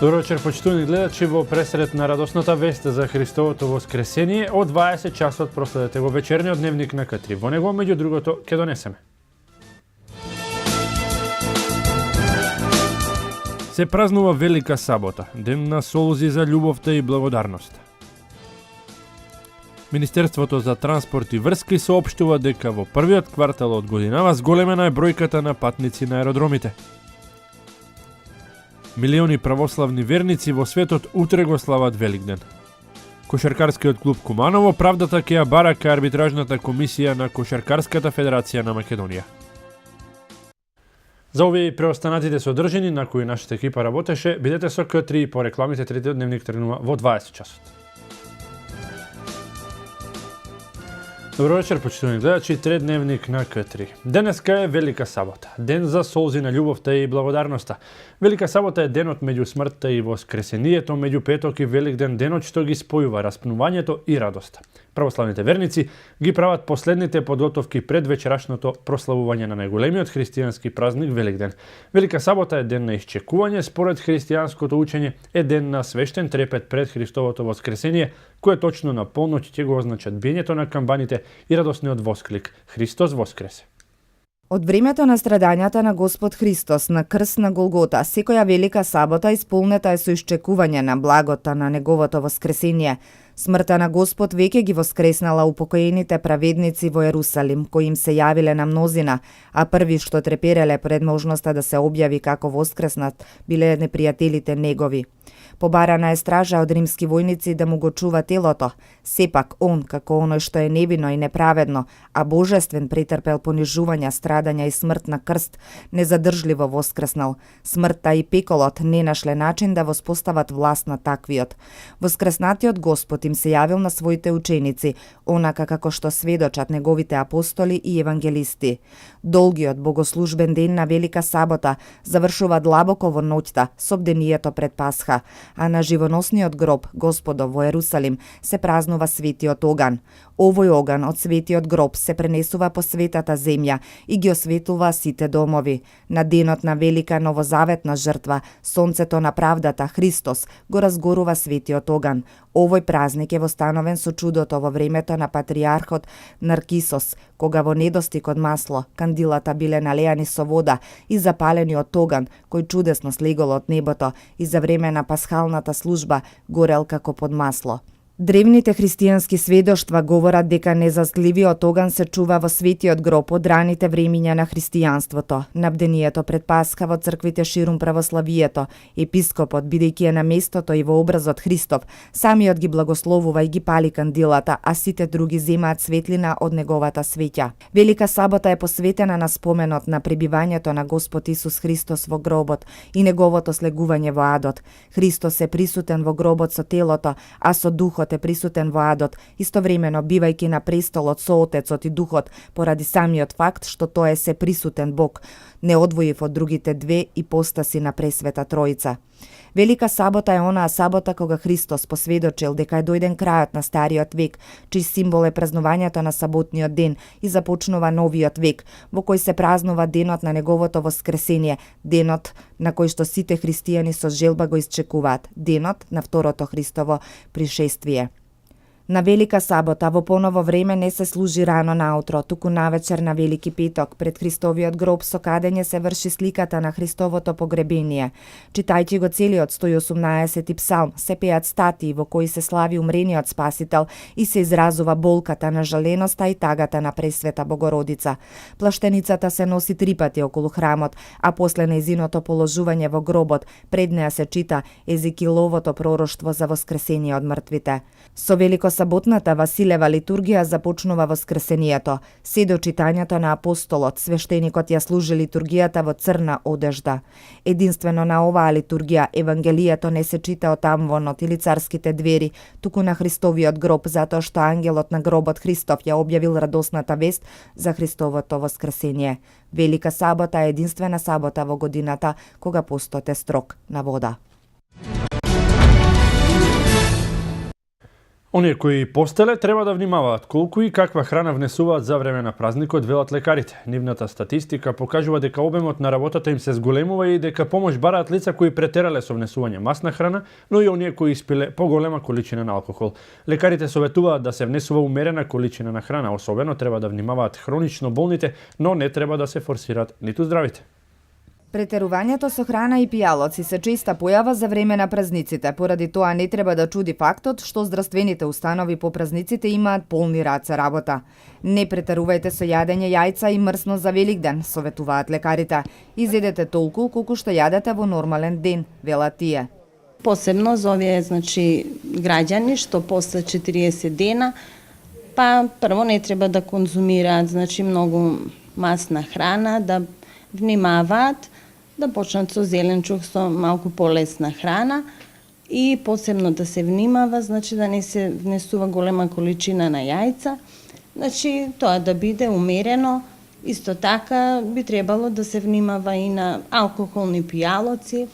Добро вечер, почитувани гледачи, во пресред на радосната вест за Христовото воскресение, од 20 часот проследете го вечерниот дневник на К3. Во него, меѓу другото, ќе донесеме. Се празнува Велика сабота, ден на солзи за љубовта и благодарност. Министерството за транспорт и врски соопштува дека во првиот квартал од годинава зголемена е бројката на патници на аеродромите. Милиони православни верници во светот утре го слават Великден. Кошаркарскиот клуб Куманово правдата ќе ја бара кај арбитражната комисија на Кошаркарската федерација на Македонија. За овие и преостанатите содржини на кои нашата екипа работеше, бидете со К3 и по рекламите третиот дневник тргнува во 20 часот. Добро вечер, почитувани гледачи, трет дневник на К3. Денеска е Велика сабота, ден за солзи на љубовта и благодарноста. Велика сабота е денот меѓу смртта и воскресението, меѓу петок и Великден, денот што ги спојува распнувањето и радоста. Православните верници ги прават последните подготовки пред вечерашното прославување на најголемиот христијански празник Великден. Велика сабота е ден на исчекување, според христијанското учење е ден на свештен трепет пред Христовото воскресение, кое точно на полноќ ќе го означат биењето на камбаните и радосниот восклик Христос воскресе. Од времето на страдањата на Господ Христос на крст на Голгота, секоја Велика сабота исполнета е со исчекување на благота на неговото воскресение. Смртта на Господ веќе ги воскреснала упокоените праведници во Ерусалим, кои им се јавиле на мнозина, а први што трепереле пред можноста да се објави како воскреснат, биле непријателите негови. Побарана е стража од римски војници да му го чува телото. Сепак он, како оној што е невино и неправедно, а божествен, претрпел понижувања, страдања и смрт на крст, незадржливо воскреснал. Смртта и пеколот не нашле начин да воспостават власт на таквиот. Воскреснатиот Господ им се јавил на своите ученици, онака како што сведочат неговите апостоли и евангелисти. Долгиот богослужбен ден на Велика сабота завршува длабоко во ноќта, со бдението пред Пасха, а на живоносниот гроб Господов во Ерусалим се празнува светиот оган. Овој оган од светиот гроб се пренесува по светата земја и ги осветлува сите домови. На денот на велика новозаветна жртва, сонцето на правдата Христос го разгорува светиот оган. Овој празник е востановен со чудото во времето на патриархот Наркисос, кога во недостиг од масло, кандилата биле налеани со вода и запалени од оган, кој чудесно слегол од небото и за време на пасхалната служба горел како под масло. Древните христијански сведоштва говорат дека незазгливиот оган се чува во светиот гроб од раните времиња на христијанството. На бдението пред Пасха во црквите ширум православието, епископот, бидејќи е на местото и во образот Христов, самиот ги благословува и ги пали кандилата, а сите други земаат светлина од неговата светја. Велика сабота е посветена на споменот на пребивањето на Господ Исус Христос во гробот и неговото слегување во адот. Христос е присутен во гробот со телото, а со духот е присутен во адот, истовремено бивајќи на престолот со Отецот и Духот, поради самиот факт што тој е се присутен Бог, не одвоив од другите две ипостаси на Пресвета Тројца. Велика сабота е онаа сабота кога Христос посведочил дека е дојден крајот на Стариот век, чиј символ е празнувањето на саботниот ден и започнува новиот век, во кој се празнува денот на неговото воскресение, денот на кој што сите христијани со желба го исчекуваат, денот на второто Христово пришествие. На Велика сабота во поново време не се служи рано наутро, туку навечер на Велики петок, пред Христовиот гроб со кадење се врши сликата на Христовото погребение. Читајќи го целиот 118 псалм, се пеат статии во кои се слави умрениот Спасител и се изразува болката на жаленоста и тагата на Пресвета Богородица. Плаштеницата се носи 3 пати околу храмот, а после нејзиното положување во гробот, пред неа се чита Езекиловото пророштво за воскресение од мртвите. Со великосаботната Василева литургија започнува воскресението. Се до читањето на апостолот, свештеникот ја служи литургијата во црна одежда. Единствено на оваа литургија Евангелието не се чита од амвонот или царските двери, туку на Христовиот гроб, затоа што ангелот на гробот Христов ја објавил радосната вест за Христовото воскресение. Велика сабота е единствена сабота во годината кога постот е строг на вода. Оние кои постеле треба да внимаваат колку и каква храна внесуваат за време на празникот, велат лекарите. Нивната статистика покажува дека обемот на работата им се зголемува и дека помош бараат лица кои претерале со внесување масна храна, но и оние кои испиле поголема количина на алкохол. Лекарите советуваат да се внесува умерена количина на храна, особено треба да внимаваат хронично болните, но не треба да се форсираат ниту здравите. Претерувањето со храна и пијалоци се честа појава за време на празниците. Поради тоа не треба да чуди фактот што здравствените установи по празниците имаат полни раце работа. Не претерувајте со јадење јајца и мрсно за Великден, советуваат лекарите. Изедете толку колку што јадете во нормален ден, велат тие. Посебно за овие, граѓани што после 40 дена, па прво не треба да конзумираат, многу масна храна, да внимаваат, да почнат со зеленчук, со малку полесна храна и посебно да се внимава, да не се внесува голема количина на јајца, тоа да биде умерено. Исто така би требало да се внимава и на алкохолни пијалоци,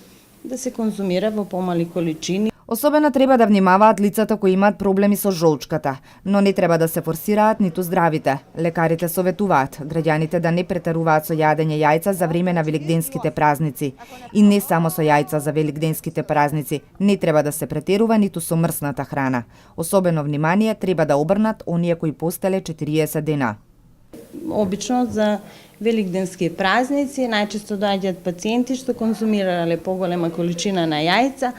да се конзумира во помали количини. Особено треба да внимаваат лицата кои имаат проблеми со жолчката, но не треба да се форсираат ниту здравите. Лекарите советуваат граѓаните да не претеруваат со јадење јајца за време на великденските празници. И не само со јајца за великденските празници, не треба да се претерува ниту со мрсната храна. Особено внимание треба да обрнат оние кои постеле 40 дена. Обично за великденски празници најчесто доаѓаат пациенти што конзумирале поголема количина на јајца.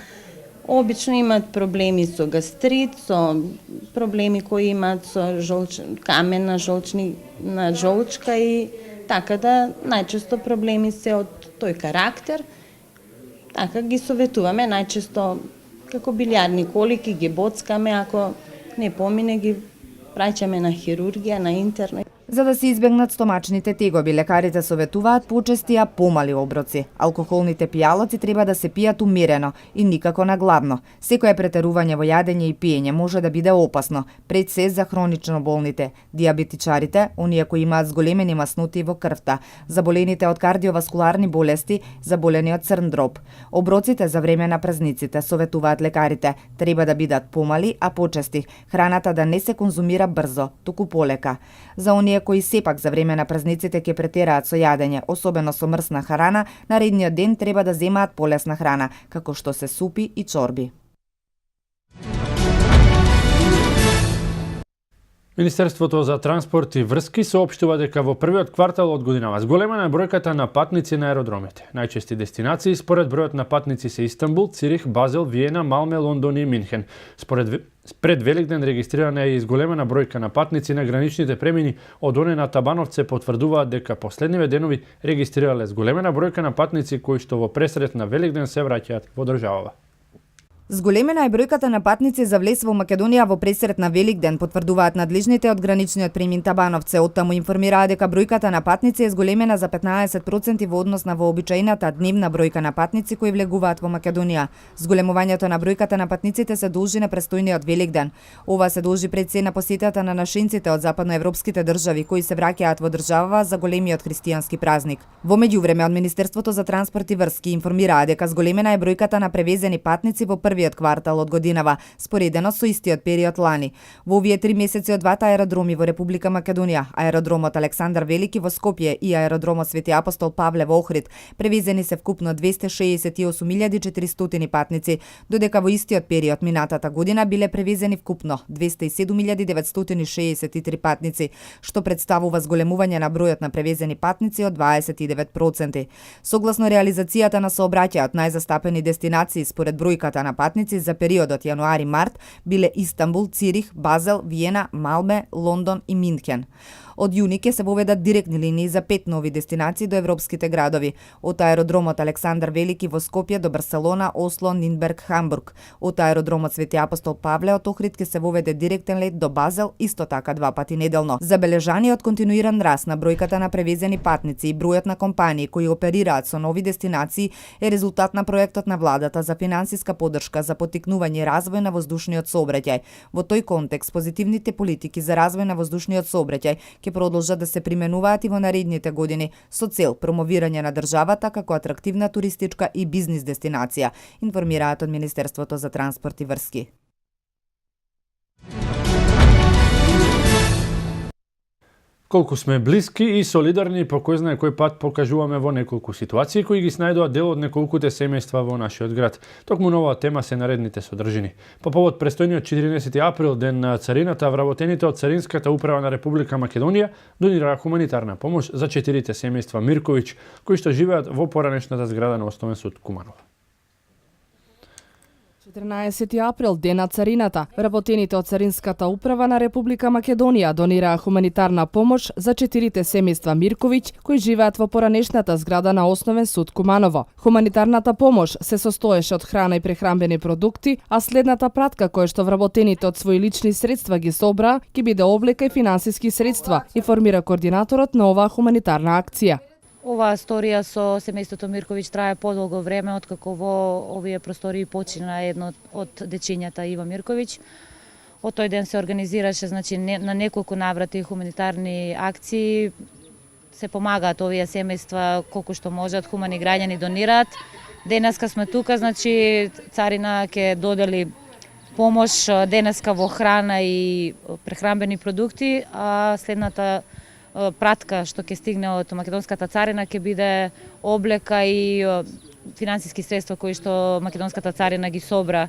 Обично имаат проблеми со гастрит, со проблеми кои имаат со камен на жолчка и така да најчесто проблеми се од тој карактер. Така ги советуваме најчесто како билјарни колики ги боцкаме, ако не помине ги праќаме на хирургија, на интерно. За да се избегнат стомачните тегоби, лекарите советуваат почести, а помали оброци. Алкохолните пијалоци треба да се пијат умерено и никако наглавно. Секое претерување во јадење и пиење може да биде опасно, пред се за хронично болните, диабетичарите, оние кои имаат зголемени масноти во крвта, заболените од кардиоваскуларни болести, заболени од црн дроб. Оброците за време на празниците, советуваат лекарите, треба да бидат помали, а почести. Храната да не се конзумира брзо, туку полека. За оние кои сепак за време на празниците ќе претераат со јадење, особено со мрсна храна, наредниот ден треба да земаат полесна храна, како што се супи и чорби. Министерството за транспорт и врски соопштува дека во првиот квартал од годинава зголемена е бројката на патници на аеродромите. Најчести дестинации според бројот на патници се Истанбул, Цирих, Базел, Виена, Малме, Лондон и Минхен. Пред Великден регистрирана е и зголемена бројка на патници на граничните премини од оне на Табановце, потврдуваат дека последниве денови регистрирале зголемена бројка на патници кои што во пресред на Великден се враќаат во државава. Зголемена е бројката на патници за влез во Македонија во пресред на Великден, потврдуваат надлежните од граничниот премин Табановце. Оттаму информираа дека бројката на патници е зголемена за 15% во однос на вообичаената дневна бројка на патници кои влегуваат во Македонија. Зголемувањето на бројката на патниците се должи на престојниот Великден. Ова се должи пред се на посетата на нашинците од западноевропските држави кои се враќаат во државава за големиот христијански празник. Во меѓувреме од Министерството за транспорт и врски информираа дека зголемена е бројката на превезени патници во првиот квартал од годинава, споредено со истиот период лани. Во овие 3 месеци од двата аеродроми во Република Македонија, аеродромот Александар Велики во Скопје и аеродромот Свети Апостол Павле во Охрид, превезени се вкупно 268.400 патници, додека во истиот период минатата година биле превезени вкупно 207.963 патници, што представува зголемување на бројот на превезени патници од 29%. Согласно реализацијата на сообраќајот, најзастапени дестинации според бројката на патници за периодот јануари-март биле Истанбул, Цирих, Базел, Виена, Малме, Лондон и Минхен. Од јуни ќе се воведат директни линии за 5 нови дестинации до европските градови. Од аеродромот Александар Велики во Скопје до Барселона, Осло, Нинберг, Хамбург. Од аеродромот Свети Апостол Павле од Охрид ќе се воведе директен лет до Базел, исто така 2 пати неделно. Забележаниот континуиран раст на бројката на превезени патници и бројот на компании кои оперираат со нови дестинации е резултат на проектот на владата за финансиска поддршка за поттикнување и развој на воздушниот сообраќај. Во тој контекст, позитивните политики за развој на воздушниот сообраќај ќе продолжат да се применуваат и во наредните години со цел промовирање на државата како атрактивна туристичка и бизнис дестинација, информираат од Министерството за транспорт и врски. Колку сме блиски и солидарни, по кој знае кој пат покажуваме во неколку ситуации кои ги снајдува дел од неколкуте семејства во нашиот град. Токму на оваа тема се наредните содржини. По повод престојниот 14 април, ден на царината, вработените од Царинската управа на Република Македонија донираа хуманитарна помош за 4 семејства Мирковиќ, кои што живеат во поранешната зграда на Основен суд Куманово. 14 април, ден на царината, вработените од Царинската управа на Република Македонија донираа хуманитарна помош за 4 семејства Мирковиќ, кои живеат во поранешната зграда на Основен суд Куманово. Хуманитарната помош се состоеше од храна и прехранбени продукти, а следната пратка која што вработените од своји лични средства ги собраа, ќе биде облека и финансиски средства, информира координаторот на оваа хуманитарна акција. Оваа сторија со семејството Мирковиќ трае подолго време, откако во овие простории почина едно од дечињата Ива Мирковиќ. Од тој ден се организираше на неколку наврати хуманитарни акции. Се помагаат овие семејства колку што можат, хумани граѓани донираат. Денеска сме тука, царина ќе додели помош денеска во храна и прехранбени продукти, а следната пратка што ќе стигне од македонската царина ќе биде облека и финансиски средства кои што македонската царина ги собра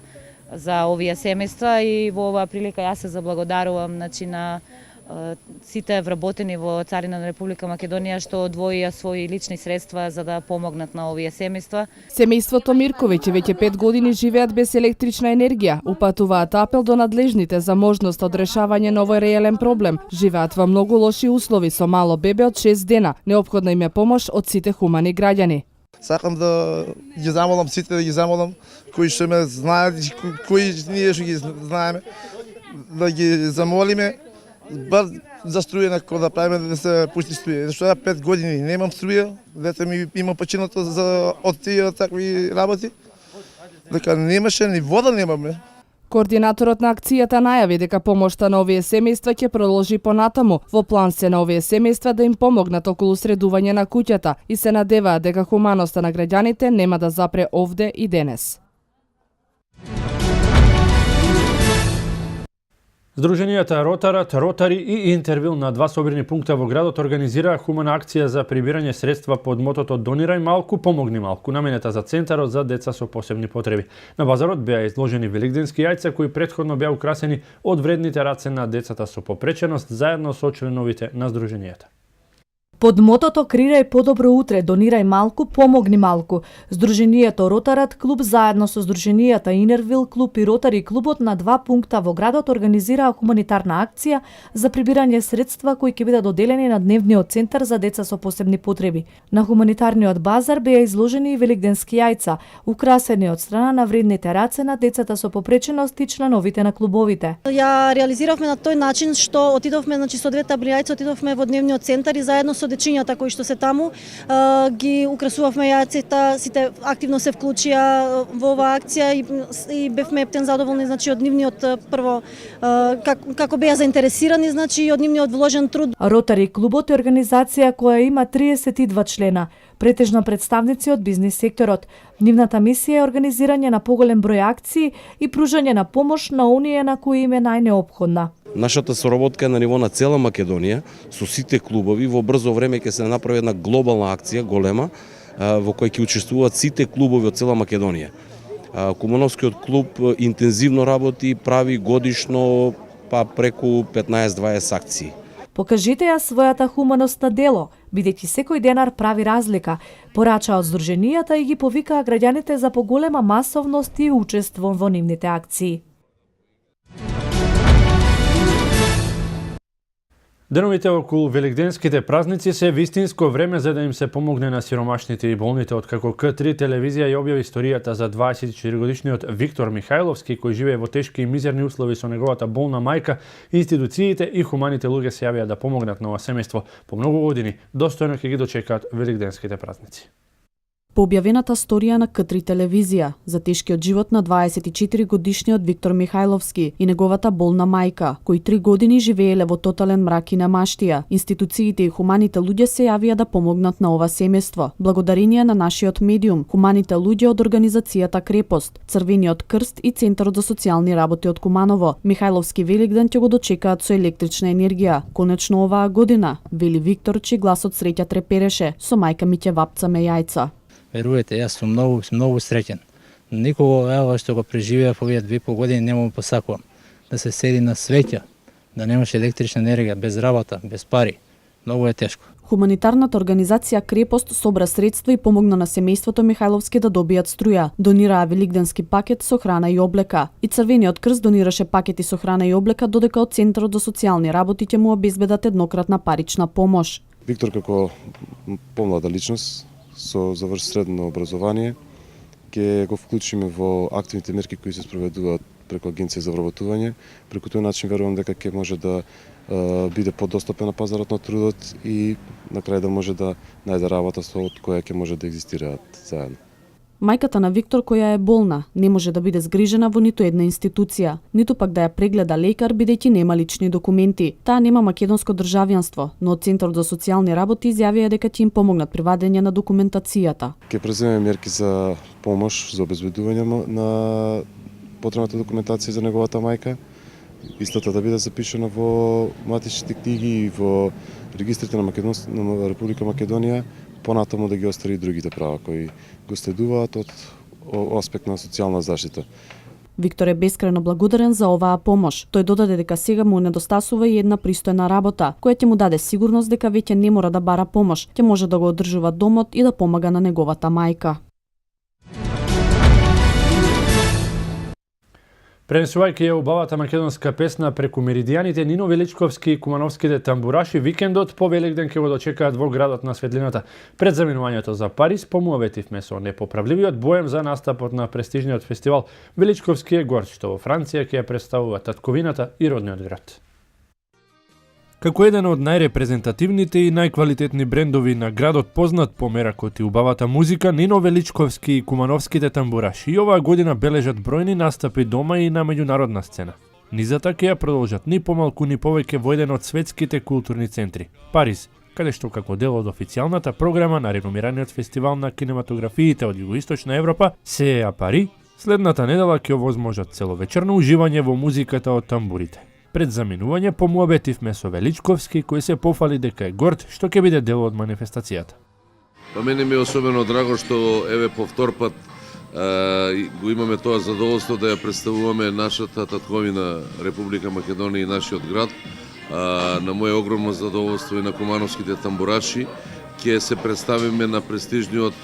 за овие семејства, и во оваа прилика јас се заблагодарувам на сите вработени во царина на Република Македонија што одвоија своји лични средства за да помогнат на овие семејства. Семејството Мирковиќ веќе 5 години живеат без електрична енергија. Упатуваат апел до надлежните за можност од решавање на овој реален проблем. Живеат во многу лоши услови со мало бебе од 6 дена. Неопходна им е помош од сите хумани граѓани. Сакам да ги замолам сите, да ги замолам кои што ме знаат и кои ние што ги знаеме, да ги замолиме бар за струја некако да правиме да се пушти струја. Зашто ја 5 години немам струја, дете ми има починато од тие такви работи. Дека немаше ни вода немаме. Координаторот на акцијата најави дека помошта на овие семејства ќе продолжи понатаму. Во план се на овие семејства да им помогнат околу средување на куќата и се надеваат дека хуманоста на граѓаните нема да запре овде и денес. Здруженијата Ротарат, Ротари и Интервил на 2 собирни пункта во градот организираа хумана акција за прибирање средства под мотото Донирај малку, помогни малку, наменета за Центарот за деца со посебни потреби. На базарот беа изложени великденски јајца кои претходно беа украсени од вредните раце на децата со попреченост заедно со членовите на здруженијата. Под мотото Крирај подобро утре, донирај малку, помогни малку. Здруженијето Ротарат клуб заедно со Здруженијата Инервил клуб и Ротари клубот на 2 пункта во градот организираа хуманитарна акција за прибирање средства кои ќе бидат доделени на дневниот центар за деца со посебни потреби. На хуманитарниот базар беа изложени и великденски јајца, украсени од страна на вредните раце на децата со попреченост и членовите на клубовите. Ја реализиравме на тој начин што отидовме со 2 табли јајца, отидовме во дневниот центар и заедно со дечињата кои што се таму ги украсувавме јајцата, сите активно се вклучија во оваа акција и бевме ептен задоволни од нивниот прво како беа заинтересирани и од нивниот вложен труд. Ротари клубот е организација која има 32 члена, претежно представници од бизнис секторот. Нивната мисија е организирање на поголем број акции и пружање на помош на оние на кои им е најнеопходна. Нашата соработка е на ниво на цела Македонија со сите клубови. Во брзо време ќе се направи една глобална акција голема во која ќе учествуваат сите клубови од цела Македонија. Кумановскиот клуб интензивно работи, прави годишно преку 15-20 акции. Покажите ја својата хуманост на дело, бидејќи секој денар прави разлика, порача од здруженијата и ги повикаа граѓаните за поголема масовност и учество во нивните акции. Деновите околу великденските празници се вистинско време за да им се помогне на сиромашните и болните, откако К3 телевизија ја објави историјата за 24-годишниот Виктор Михајловски, кој живее во тешки и мизерни услови со неговата болна мајка. Институциите и хуманите луѓе се јавија да помогнат на ова семејство. По многу години достојно ќе ги дочекаат великденските празници. по објавената сторија на К3 телевизија за тешкиот живот на 24 годишниот Виктор Михајловски и неговата болна мајка, кои 3 години живееле во тотален мрак и немаштија. Институциите и хуманите луѓе се јавија да помогнат на ова семејство. Благодарение на нашиот медиум, хуманите луѓе од организацијата Крепост, Црвениот крст и Центарот за социјални работи од Куманово, Михајловски Великден ќе го дочекаат со електрична енергија. Конечно оваа година, вели Виктор, че гласот среќа трепереше, со мајка ми ќе вапцаме јајца. Верувате, јас сум многу среќен. Никого ева што го преживеав овие 2,5 години не му посакувам. Да се седи на свеќа, да немаш електрична енергија, без работа, без пари. Многу е тешко. Хуманитарната организација Крепост собра средства и помогна на семејството Михајловски да добијат струја. Донираа великденски пакет со храна и облека. И Црвениот крст донираше пакети со храна и облека, додека од Центарот за социјални работи ќе му обезбедат еднократна парична помош. Виктор како помлада личност со завршено средно образование ќе го вклучиме во активните мерки кои се спроведуваат преку Агенција за вработување. Преку тој начин верувам дека ќе може да биде подостапен на пазарот на трудот и на крај да може да најде работа со од која ќе може да екзистираат заедно. Мајката на Виктор, која е болна, не може да биде згрижена во ниту една институција, ниту пак да ја прегледа лекар бидејќи нема лични документи. Таа нема македонско државјанство, но од Центарот за социјални работи изјавија дека ќе им помогнат при вадење на документацијата. Ќе преземеме мерки за помош за обезбедување на потребната документација за неговата мајка, истата да биде запишана во матичните книги и во регистрите на Република Македонија, понатаму да ги остари и другите права кои го следуваат од аспект на социјална заштита. Виктор е бескрено благодарен за оваа помош. Тој додаде дека сега му недостасува и една пристојна работа, која ќе му даде сигурност дека веќе не мора да бара помош, ќе може да го одржува домот и да помага на неговата мајка. Пренесувајќи ја убавата македонска песна преку меридијаните, Нино Величковски и кумановските тамбураши викендот по Великден ќе го дочекаат во градот на светлината. Пред заминувањето за Париз помуаветивме со непоправливиот боем за настапот на престижниот фестивал Величковски е горд, што во Франција ќе ја представува татковината и родниот град. Како еден од најрепрезентативните и најквалитетни брендови на градот познат по меракот и убавата музика, Нино Величковски и кумановските тамбураши и оваа година бележат бројни настапи дома и на меѓународна сцена. Низата ќе ја продолжат ни помалку ни повеќе во еден од светските културни центри, Париз, каде што како дел од официјалната програма на реномираниот фестивал на кинематографиите од Југоисточна Европа, Сеја Пари, следната недела ќе овозможат целовечерно уживање во музиката од тамбурите. Пред заминување помуабетивме со Величковски, кој се пофали дека е горд што ќе биде дел од манифестацијата. Па мене ми е особено драго што еве по втор пат го имаме тоа задоволство да ја представуваме нашата татковина Република Македонија и нашиот град. На моје огромно задоволство и на кумановските тамбураши ќе се представиме на престижниот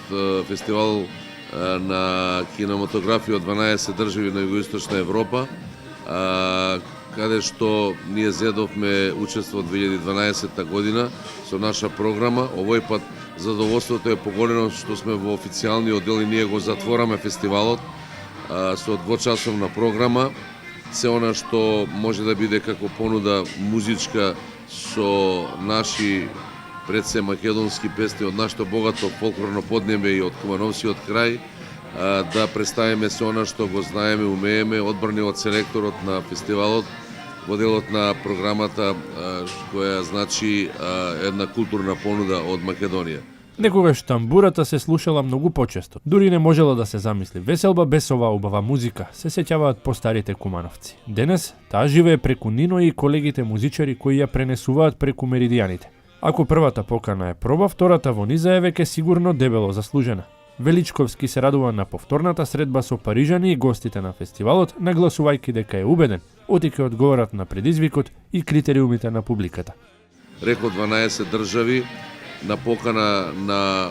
фестивал на кинематографија од 12 држави на Југоисточна Европа, каде што ние зедовме учество од 2012 година со наша програма. Овој пат задоволството е поголемо што сме во официјалниот дел и ние го затвораме фестивалот со двочасовна програма. Се она што може да биде како понуда музичка со наши пред се македонски песни од нашето богато фолклорно поднебе и од Кумановскиот крај, да представиме се она што го знаеме, умееме, одбрани од селекторот на фестивалот, во делот на програмата која значи една културна понуда од Македонија. Некогаш тамбурата се слушала многу почесто. Дури не можела да се замисли веселба без оваа убава музика, се сеќаваат постарите кумановци. Денес таа живее преку Нино и колегите музичари кои ја пренесуваат преку меридијаните. Ако првата покана е проба, втората во низа е веќе сигурно дебело заслужена. Величковски се радува на повторната средба со парижани и гостите на фестивалот, нагласувајќи дека е убеден, оти ќе одговорат на предизвикот и критериумите на публиката. Реко 12 држави, на покана на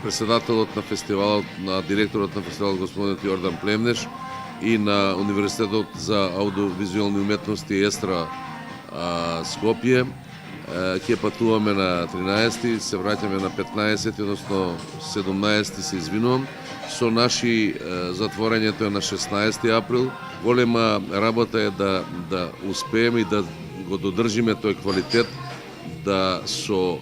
председателот на фестивалот, на директорот на фестивалот господин Јордан Племнеш и на Универзитетот за аудиовизуелни уметности Естра Скопје. Ќе патуваме на 13, се враќаме на 15, односно 17, се извинувам. Со наши затворањето е на 16 април. Голема работа е да успееме и да го додржиме тој квалитет, да со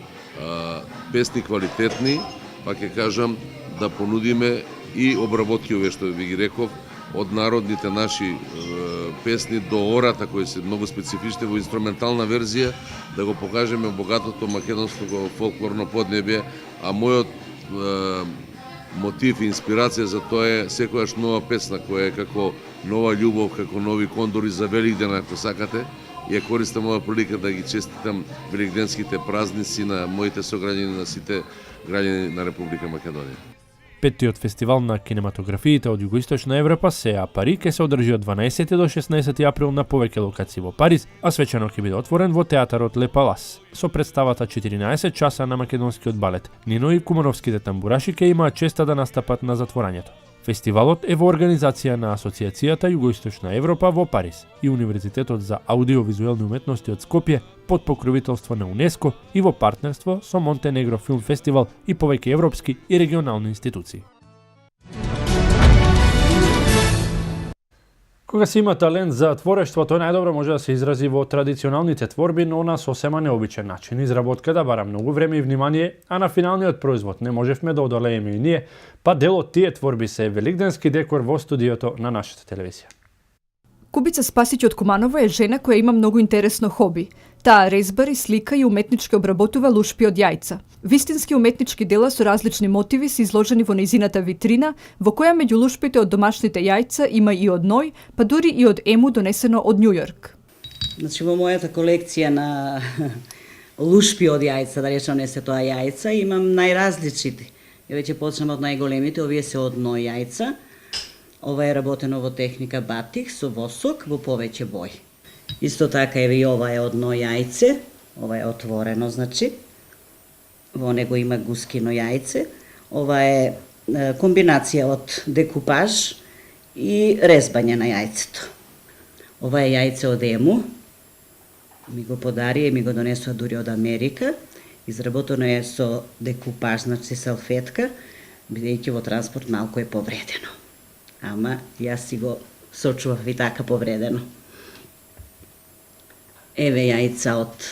песни квалитетни, па ќе кажам, да понудиме и обработки, овие што ви ги реков, од народните наши песни до ората, кои се многу специфични во инструментална верзија, да го покажеме богатото македонско фолклорно поднебје, а мојот мотив и инспирација за тоа е секојаш нова песна која е како нова љубов, како нови кондори за Великден, ако сакате. И ја користам ова прилика да ги честитам великденските празници на моите сограѓани, на сите граѓани на Република Македонија. Петтиот фестивал на кинематографиите од Југоисточна Европа Сеа Пари ќе се одржи од 12 до 16 април на повеќе локации во Париз, а свечено ќе биде отворен во театарот Ле Палас со представата 14 часа на македонскиот балет. Нино и кумановските тамбураши ќе имаат честа да настапат на затворањето. Фестивалот е во организација на Асоциацијата Југоисточна Европа во Париз и Универзитетот за аудиовизуелни уметности од Скопје под покровителство на УНЕСКО и во партнерство со Монтенегро Филм Фестивал и повеќе европски и регионални институции. Кога се има талент за творештво, тој најдобро може да се изрази во традиционалните творби, но на сосема необичен начин. Изработката бара многу време и внимание, а на финалниот производ не можевме да одолееме и ние, па дел од тие творби се великденски декор во студиото на нашата телевизија. Кубица Спасиќ од Куманово е жена која има многу интересно хоби. Таа резбари, слика и уметнички обработува лушпи од јајца. Вистински уметнички дела со различни мотиви се изложени во нејзината витрина, во која меѓу лушпите од домашните јајца има и од ној, па дури и од ему донесено од Њу Јорк. Значи во мојата колекција на лушпи од јајца, да речам не се тоа јајца, имам најразличити. Ја веќе почнам од најголемите, овие се од ној јајца. Ова е работено во техника батик со восок во повеќе бои. Исто така еве и ова е од ној јајце, ова е отворено, значи. Во него има гускино јајце. Ова е комбинација од декупаж и резбање на јајцето. Ова е јајце од ему. Ми го подарија и ми го донесоа дури од Америка. Изработено е со декупаж, значи салфетка, бидејќи во транспорт малку е повредено. Ама јас си го сочував и така повредено. Еве јајца од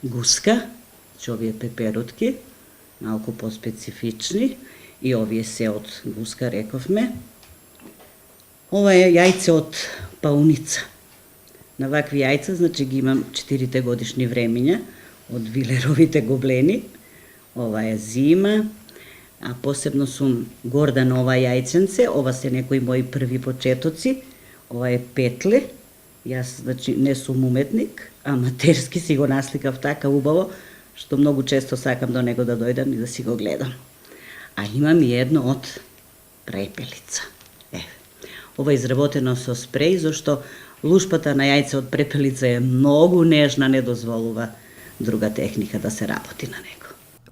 гуска, че овие пеперутки, малку поспецифични, и овие се од гуска, рековме. Ова е јајце од пауница. На вакви јајца, значи ги имам 4 годишни времиња, од Вилеровите гоблени. Ова е зима, а посебно сум горда на ова јајценце, ова се некои мои први почетоци, ова е петле, јас значи не сум уметник, аматерски си го насликав така убаво, што многу често сакам до него да дојдам и да си го гледам. А имам и едно од препелица. Ова е изработено со спреј, зашто лушпата на јајце од препелица е многу нежна, не дозволува друга техника да се работи на него.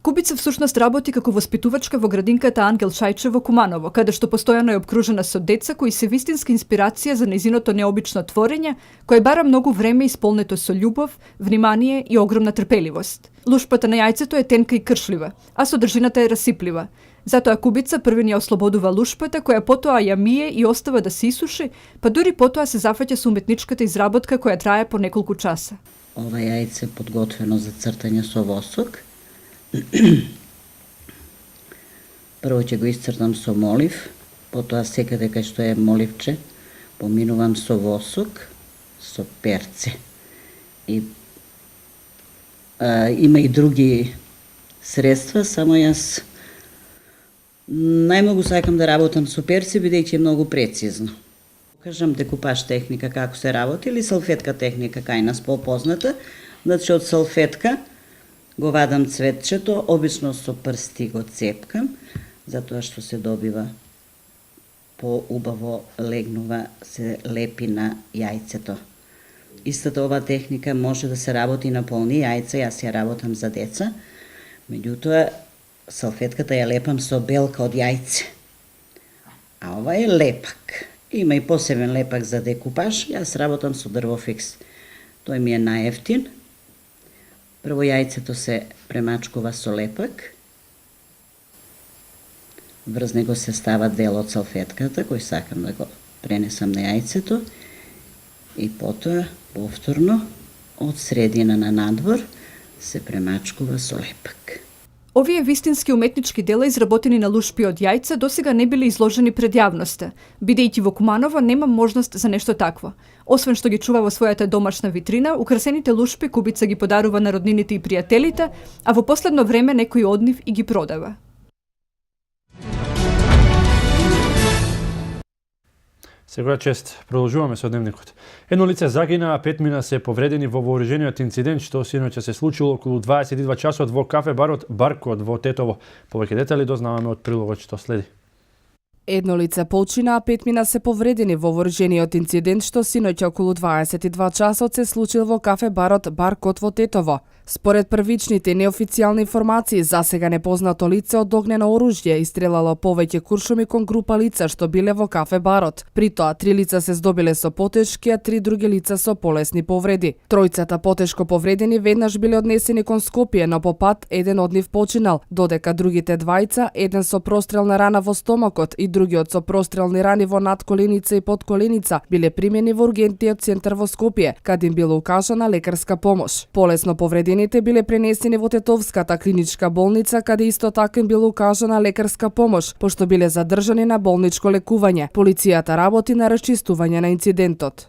Кубица всушност работи како воспитувачка во градинката Ангел Шајче во Куманово, каде што постојано е обкружена со деца кои се вистинска инспирација за нејзиното необично творење, кое бара многу време исполнето со љубов, внимание и огромна трпеливост. Лушпата на јајцето е тенка и кршлива, а содржината е расиплива. Затоа Кубица први ни ја ослободува лушпата, која потоа ја мие и остава да се исуши, па дури потоа се зафаќа со уметничката изработка која трае по неколку часа. Ова јајце е подготвено за цртање со восок. Прво ќе го исцртам со молив, потоа секаде кај што е моливче, поминувам со восок, со перце. И има и други средства, само јас најмногу сакам да работам со перце, бидејќи е многу прецизно. Кажам декупаж техника како се работи или салфетка техника кај нас попозната. Значи од салфетка го вадам цветчето, обично со прсти го цепкам, затоа што се добива поубаво легнува, се лепи на јајцето. Истата ова техника може да се работи на полни јајца, јас ја работам за деца, меѓутоа салфетката ја лепам со белка од јајце. А ова е лепак. Има и посебен лепак за декупаж, јас работам со дрвофикс. Тој ми е најефтин. Прво јајцето се премачкува со лепак, врз него се става дел од салфетката, кој сакам да го пренесам на јајцето, и потоа повторно од средина на надвор се премачкува со лепак. Овие вистински уметнички дела изработени на лушпи од јајца досега не биле изложени пред јавноста. Бидејќи во Куманово нема можност за нешто такво. Освен што ги чува во својата домашна витрина, украсените лушпи Кубица ги подарува на роднините и пријателите, а во последно време некој од нив и ги продава. Сега чест, продолжуваме со дневникот. Едно лице загина, а 5 мина се повредени во вооружениот инцидент што синоќа се случило околу 22 часот во кафе барот Баркот во Тетово. Повеќе детали дознаваме од прилогот што следи. Едно лице почина, а 5 мина се повредени во вооружениот инцидент што синоќа околу 22 часот се случил во кафе барот Баркот во Тетово. Според првичните неофицијални информации, засега непознато лице од огнено оружје истрелало повеќе куршуми кон група лица што биле во кафе барот. При тоа 3 лица се здобиле со потешки, а 3 други лица со полесни повреди. Тројцата потешко повредени веднаш биле однесени кон Скопје, но по пат еден од нив починал, додека другите двајца, еден со прострелна рана во стомакот и другиот со прострелни рани во надколеница и подколеница, биле примени во ургентниот центар во Скопје, каде им била укажана лекарска помош. Полесно повредените биле пренесени во Тетовската клиничка болница, каде исто така им била укажана лекарска помош, пошто биле задржани на болничко лекување. Полицијата работи на расчистување на инцидентот.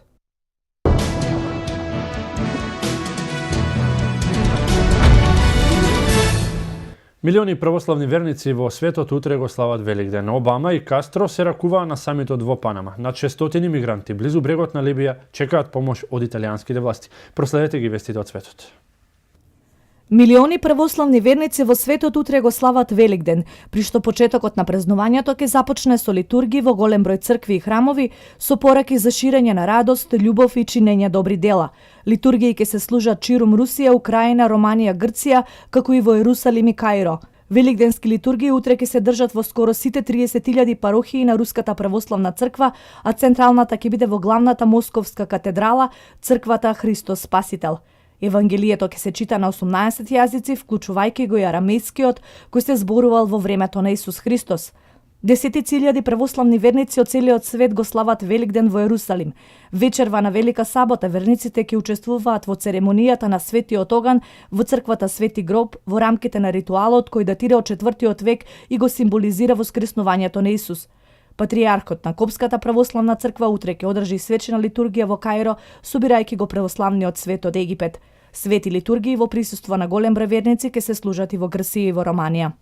Милиони православни верници во светот утре го слават Великден. Обама и Кастро се ракуваа на самитот во Панама. Над 600 мигранти близу брегот на Либија чекаат помош од италијанските власти. Проследете ги вестите од светот. Милиони православни верници во светот утре го слават Великден, при што почетокот на празнувањето ќе започне со литургии во голем број цркви и храмови, со пораки за ширење на радост, љубов и чинење добри дела. Литургии ќе се служат чирум Русија, Украина, Романија, Грција, како и во Ерусалим и Каиро. Великденски литургии утре ќе се држат во скоро сите 30.000 парохии на Руската православна црква, а централната ќе биде во главната московска катедрала, црквата Христос Спасител. Евангелието ќе се чита на 18 јазици, вклучувајќи го и арамејскиот, кој се зборувал во времето на Исус Христос. Десетици илјади православни верници од целиот свет го слават Великден во Ерусалим. Вечерва на Велика сабота верниците ќе учествуваат во церемонијата на Светиот оган во црквата Свети гроб во рамките на ритуалот кој датира од 4 век и го символизира воскреснувањето на Исус. Патријархот на Копската православна црква утре ќе одржи свечена литургија во Каиро, собирајќи го православниот свет од Египет. Свети литургии во присуство на голем број верници ќе се служат и во Грција и во Романија.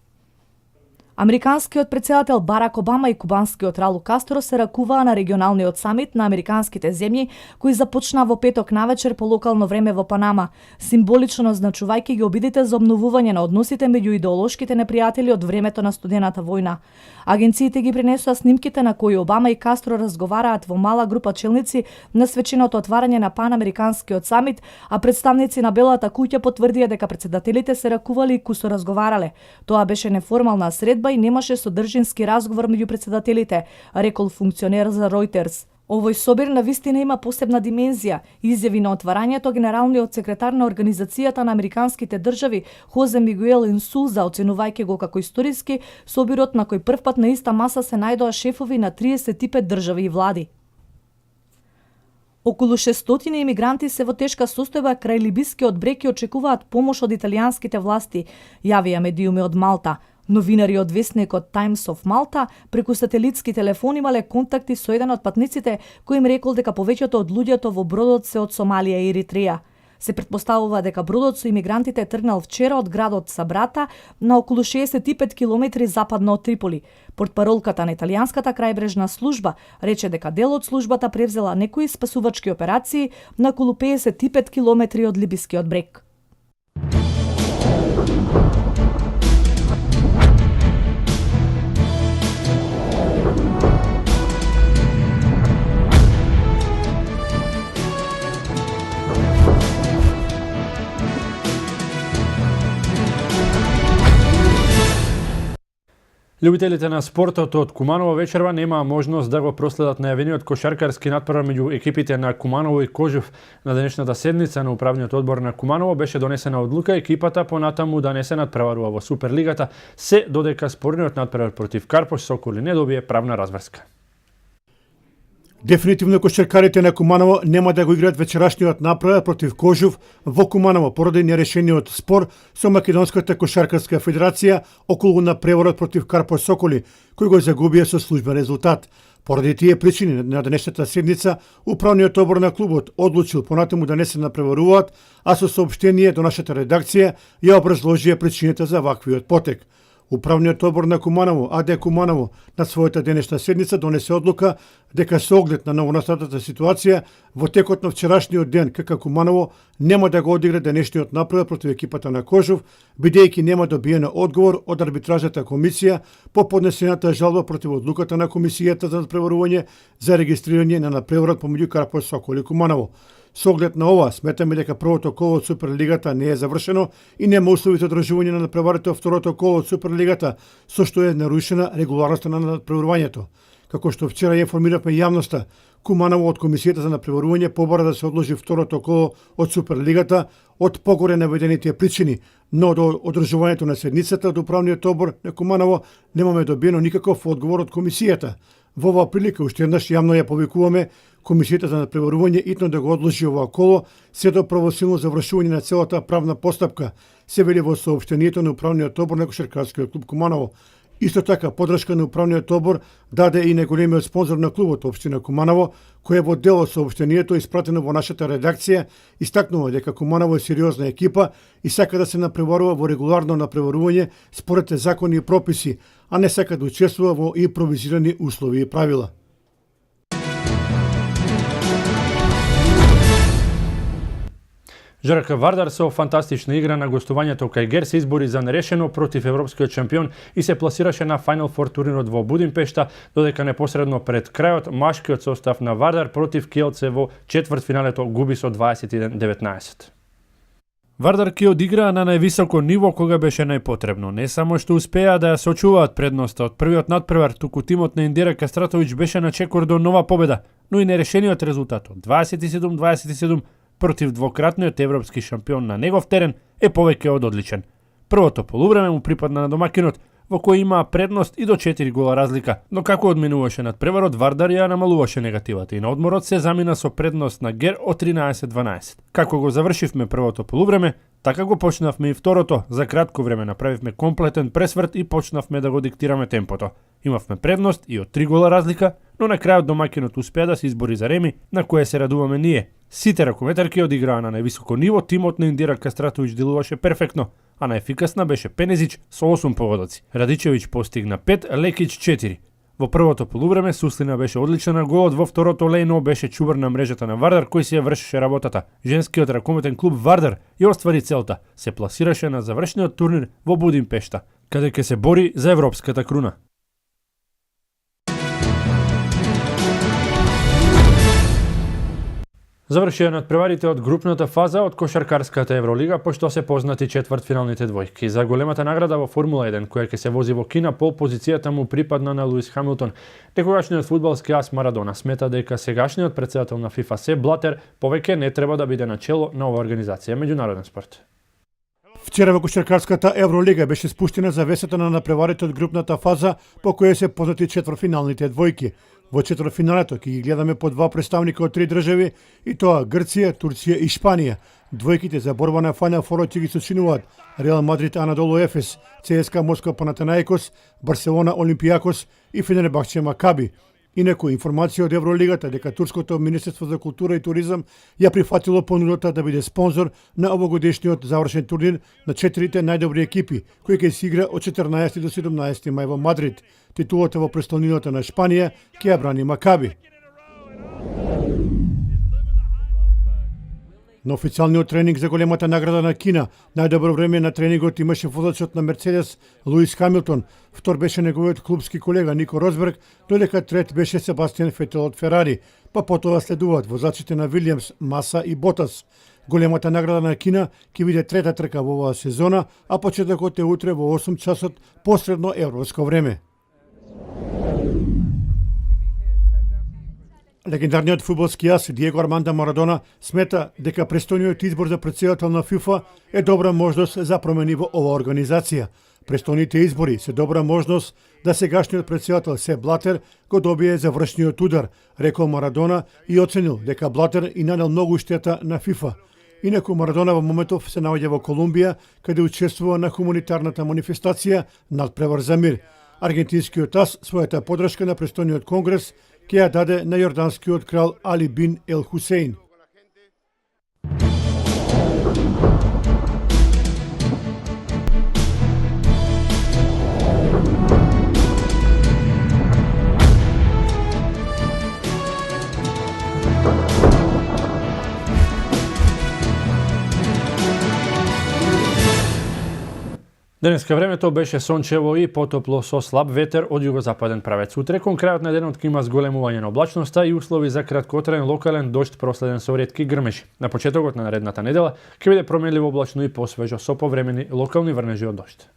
Американскиот претседател Барак Обама и кубанскиот Раул Кастро се ракуваа на регионалниот самит на американските земји, кој започна во петок навечер по локално време во Панама, символично означувајќи ги обидите за обновување на односите меѓу идеолошките непријатели од времето на студената војна. Агенциите ги пренесоа снимките на кои Обама и Кастро разговараат во мала група челници на свеченото отварање на Панамериканскиот самит, а представници на Белата куќа потврдија дека претседателите се ракувале и кусо разговарале. Тоа беше неформална средба и немаше содржински разговор меѓу претседателите, рекол функционер за Reuters. Овој собир на вистина има посебна димензија, изјави на отварањето генералниот секретар на Организацијата на Американските држави Хозе Мигуел Инсулза, оценувајќи го како историски собирот на кој првпат на иста маса се најдоа шефови на 35 држави и влади. Околу 600 имигранти се во тешка состојба крај либискиот брег и очекуваат помош од италијанските власти, јавија медиуми од Малта. Новинари од весникот Times of Malta преку сателитски телефон имале контакти со еден од патниците кој им рекол дека повеќето од луѓето во бродот се од Сомалија и Еритреја. Се претпоставува дека бродот со имигрантите тргнал вчера од градот Сабрата на околу 65 километри западно од Триполи. Портпаролката на италијанската крајбрежна служба рече дека дел од службата превзела некои спасувачки операции на околу 55 километри од либискиот брег. Љубителите на спортот од Куманово вечерва немаа можност да го проследат најавениот кошаркарски натпревар меѓу екипите на Куманово и Кожув. На денешната седница на управниот одбор на Куманово беше донесена одлука екипата понатаму да не се натпреварува во Суперлигата, се додека спорниот натпревар против Карпош Соколи не добие правна разврска. Дефинитивно кошаркарите на Куманово нема да го играат вечерашниот напредок против Кожув во Куманово поради нерешениот спор со Македонската кошаркарска федерација околу на преворот против Карпо Соколи, кој го загубија со службен резултат. Поради тие причини на денешната седница, управниот одбор на клубот одлучил понатаму да не се напреваруваат, а со соопштение до нашата редакција ја образложија причините за ваквиот потек. Управниот одбор на Куманово, АД Куманово, на својата денешна седница донесе одлука дека со оглед на новонастатата ситуација во текот на вчерашниот ден КК Куманово нема да го одигра денешниот напредок против екипата на Кожув, бидејќи нема добиено одговор од арбитражната комисија по поднесената жалба против одлуката на комисијата за надпреварување за регистрирање на надпреворот помеѓу Карпо Сокол и Куманово. Со оглед на ова, сметаме дека првото коло од Суперлигата не е завршено и нема услови за одржување на надпреварите од второто коло од Суперлигата, со што е нарушена регуларноста на надпреварувањето. Како што вчера ја информиравме јавноста, Куманово од комисијата за надпреварување побара да се одложи второто коло од Суперлигата од погоре наведените причини, но до одржувањето на седницата од управниот одбор на Куманово немаме добиено никаков одговор од комисијата. Во оваа прилика уште еднаш јавно ја повикуваме комисијата за надпреварување итно да го одложи ова коло се до правосилно завршување на целата правна постапка, се вели во соопштението на управниот одбор на кошаркарскиот клуб Куманово. Исто така, подршка на управниот одбор даде и најголемиот спонзор на клубот, општина Куманово, кој во дел од соопштението испратено во нашата редакција, истакнува дека Куманово е сериозна екипа и сака да се напреварува во регуларно напреварување според закони и прописи, а не сака да учествува во импровизирани услови и правила. ЖРК Вардар со фантастична игра на гостувањето кај Гер се избори за нерешено против европскиот шампион и се пласираше на Final Four турнирот во Будимпешта, додека непосредно пред крајот машкиот состав на Вардар против Kielce во четвртфиналето губи со 21-19. Вардар ќе одиграа на највисоко ниво кога беше најпотребно. Не само што успеа да ја сочуваат предноста од првиот надпревар, туку тимот на Индира Кастратовиќ беше на чекор до нова победа, но и нерешениот резултат од 27-27 против двократниот европски шампион на негов терен е повеќе од одличен. Првото полувреме му припадна на домакинот, во кој имаа предност и до 4 гола разлика, но како одминуваше надпреварот, Вардар ја намалуваше негативата и на одморот се замина со предност на Гер од 13-12. Како го завршивме првото полувреме, така го почнавме и второто. За кратко време направивме комплетен пресврт и почнавме да го диктираме темпото. Имавме предност и од 3 гола разлика, но на крајот домакинот успеа да се избори за реми, на кое се радуваме ние. Сите ракометарки одиграа на највисоко ниво, тимот на Индира Кастратовиќ делуваше перфектно, а најефикасна беше Пенезич со 8 погодоци. Радичевиќ постигна 5, Лекич 4. Во првото полувреме Суслина беше одлична на голот, во второто Лејно беше чубар на мрежата на Вардар кој си ја вршеше работата. Женскиот ракометен клуб Вардар ја оствари целта, се пласираше на завршниот турнир во Будимпешта, каде ќе се бори за европската круна. Завршија надпреварите од групната фаза од кошаркарската Евролига, пошто се познати четвртфиналните двојки. За големата награда во Формула 1, која ќе се вози во Кина, пол позицијата му припадна на Луис Хамилтон. Некогашниот фудбалски ас Марадона смета дека сегашниот претседател на ФИФА Сеп Блатер повеќе не треба да биде на чело на оваа организација меѓународен спорт. Вчера во кошаркарската Евролига беше спуштена завесата на надпреварите од групната фаза по која се познати четвртфиналните двојки. Во четвртфиналето ќе ги гледаме по два представника од три држави, и тоа Грција, Турција и Шпанија. Двојките за борба на Final Four ќе ги сочинуваат Реал Мадрид Анадолу Ефес, ЦСКА Москва Панатенаикос, Барселона Олимпијакос и Фенербахче Макаби. Инаку информација од Евролигата дека Турското Министерство за култура и туризам ја прифатило понудата да биде спонзор на овогодишниот завршен турнир на четирите најдобри екипи, кои ќе се игра од 14 до 17 мај во Мадрид. Титулата во престолнината на Шпанија ќе ја брани Макаби. На официјалниот тренинг за големата награда на Кина, најдобро време на тренингот имаше возачот на Мерцедес Луис Хамилтон, втор беше неговиот клубски колега Нико Росберг, додека трет беше Себастијан Фетел од Ферари, па потоа следуваат возачите на Вилјамс, Маса и Ботас. Големата награда на Кина ќе биде трета трка во оваа сезона, а почетокот е утре во 8 часот посредно европско време. Легендарниот фудбалски ас Диего Армандо Марадона смета дека престојниот избор за претседател на ФИФА е добра можност за промени во оваа организација. Престојните избори се добра можност да сегашниот претседател Сеп Блатер го добие завршниот удар, рекол Марадона и оценил дека Блатер и нанел многу штета на ФИФА. Инаку Марадона во моментов се наоѓа во Колумбија, каде учествува на хуманитарната манифестација над превар за мир. Аргентинскиот ас својата подршка на престојниот конгрес ќе ја даде на јорданскиот крал Али бин Ел Хусейн. Денеска времето беше сончево и потопло со слаб ветер од југозападен правец. Утре кон крајот на денот ќе има зголемување на облачноста и услови за краткотраен локален дожд проследен со ретки грмежи. На почетокот на наредната недела ќе биде променливо облачно и посвежо со повремени локални врнежи од дожд.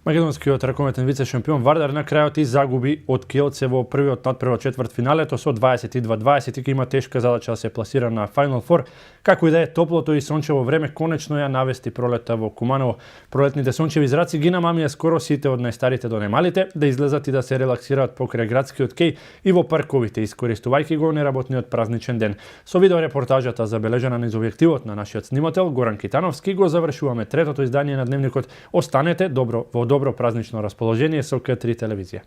Македонскиот ракометен вице-шампион Вардар на крајот и загуби од Kielce во првиот надпрво четвртфиналето со 22-20 и има тешка задача да се пласира на Final Four. Како и да е, топлото и сончево време конечно ја навести пролета во Куманово. Пролетните сончеви зраци ги намамија скоро сите од најстарите до најмалите да излезат и да се релаксираат покрај градскиот кеј и во парковите, искористувајќи го неработниот празничен ден. Со видеорепортажата забележана низ објективот на нашиот снимател Горан Китановски го завршуваме третото издание на Дневникот. Останете во добро празнично расположение со К3 телевизија.